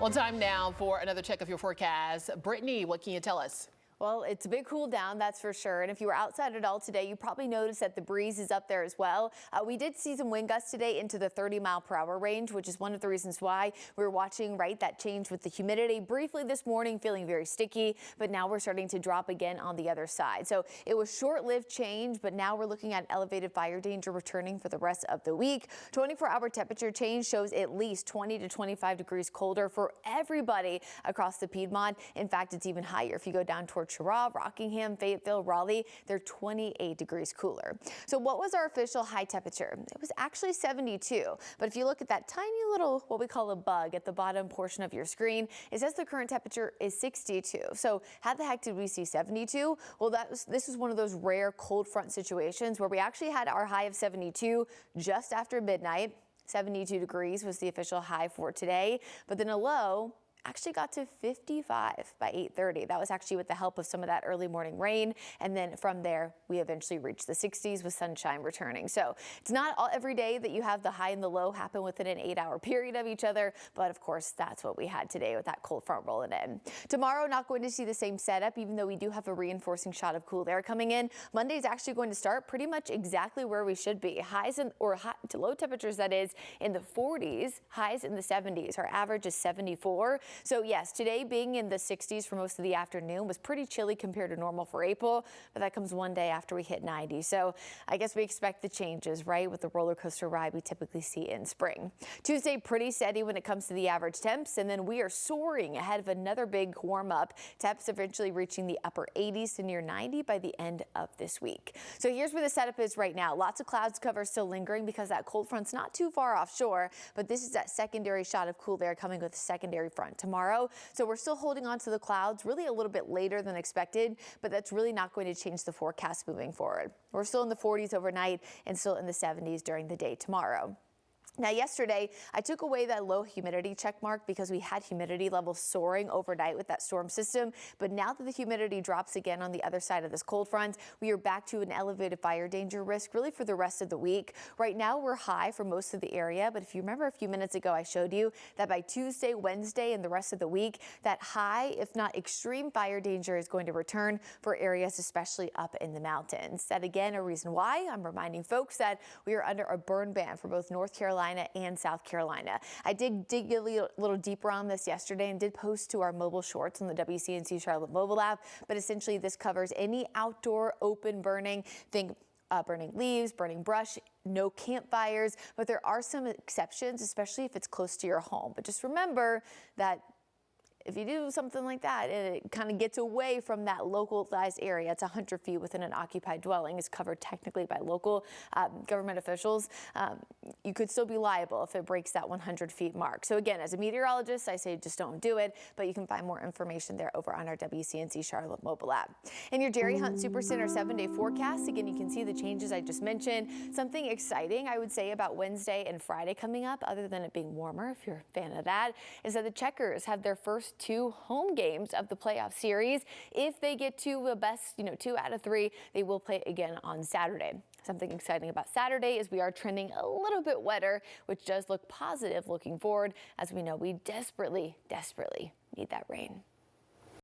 Well, time now for another check of your forecast. Brittany, what can you tell us? Well, it's a big cool down, that's for sure. And if you were outside at all today, you probably noticed that the breeze is up there as well. We did see some wind gusts today into the 30-mile-per-hour range, which is one of the reasons why we're watching that change with the humidity. Briefly this morning, feeling very sticky, but now we're starting to drop again on the other side. So it was short-lived change, but now we're looking at elevated fire danger returning for the rest of the week. 24-hour temperature change shows at least 20 to 25 degrees colder for everybody across the Piedmont. In fact, it's even higher if you go down towards Chirag, Rockingham, Fayetteville, Raleigh. They're 28 degrees cooler. So what was our official high temperature? It was actually 72. But if you look at that tiny little, what we call a bug at the bottom portion of your screen, it says the current temperature is 62. So how the heck did we see 72? Well, this is one of those rare cold front situations where we actually had our high of 72 just after midnight. 72 degrees was the official high for today, but then a low actually got to 55 by 8:30. That was actually with the help of some of that early morning rain. And then from there, we eventually reached the 60s with sunshine returning. So it's not every day that you have the high and the low happen within an 8-hour period of each other. But of course, that's what we had today with that cold front rolling in. Tomorrow, not going to see the same setup, even though we do have a reinforcing shot of cool air coming in. Monday is actually going to start pretty much exactly where we should be. Highs high to low temperatures, that is, in the 40s, highs in the 70s. Our average is 74. So yes, today being in the 60s for most of the afternoon was pretty chilly compared to normal for April, but that comes one day after we hit 90. So I guess we expect the changes, right, with the roller coaster ride we typically see in spring. Tuesday, pretty steady when it comes to the average temps, and then we are soaring ahead of another big warm up. Temps eventually reaching the upper 80s to near 90 by the end of this week. So here's where the setup is right now. Lots of clouds cover still lingering because that cold front's not too far offshore, but this is that secondary shot of cool air coming with a secondary front tomorrow. So we're still holding on to the clouds really a little bit later than expected, but that's really not going to change the forecast moving forward. We're still in the 40s overnight and still in the 70s during the day tomorrow. Now, yesterday, I took away that low humidity check mark because we had humidity levels soaring overnight with that storm system. But now that the humidity drops again on the other side of this cold front, we are back to an elevated fire danger risk really for the rest of the week. Right now, we're high for most of the area. But if you remember a few minutes ago, I showed you that by Tuesday, Wednesday, and the rest of the week, that high, if not extreme fire danger is going to return for areas, especially up in the mountains. That again, a reason why I'm reminding folks that we are under a burn ban for both North Carolina and South Carolina. I did dig a little deeper on this yesterday and did post to our mobile shorts on the WCNC Charlotte mobile app, but essentially this covers any outdoor open burning. Think burning leaves, burning brush, no campfires, but there are some exceptions, especially if it's close to your home. But just remember that if you do something like that and it kind of gets away from that localized area, it's 100 feet within an occupied dwelling, is covered technically by local government officials, you could still be liable if it breaks that 100 feet mark. So again, as a meteorologist, I say just don't do it, but you can find more information there over on our WCNC Charlotte mobile app. In your Jerry Hunt Supercenter 7-day forecast, again, you can see the changes I just mentioned. Something exciting I would say about Wednesday and Friday coming up, other than it being warmer, if you're a fan of that, is that the Checkers have their first 2 home games of the playoff series. If they get to the best, 2 out of 3, they will play again on Saturday. Something exciting about Saturday is we are trending a little bit wetter, which does look positive looking forward, as we know we desperately, desperately need that rain.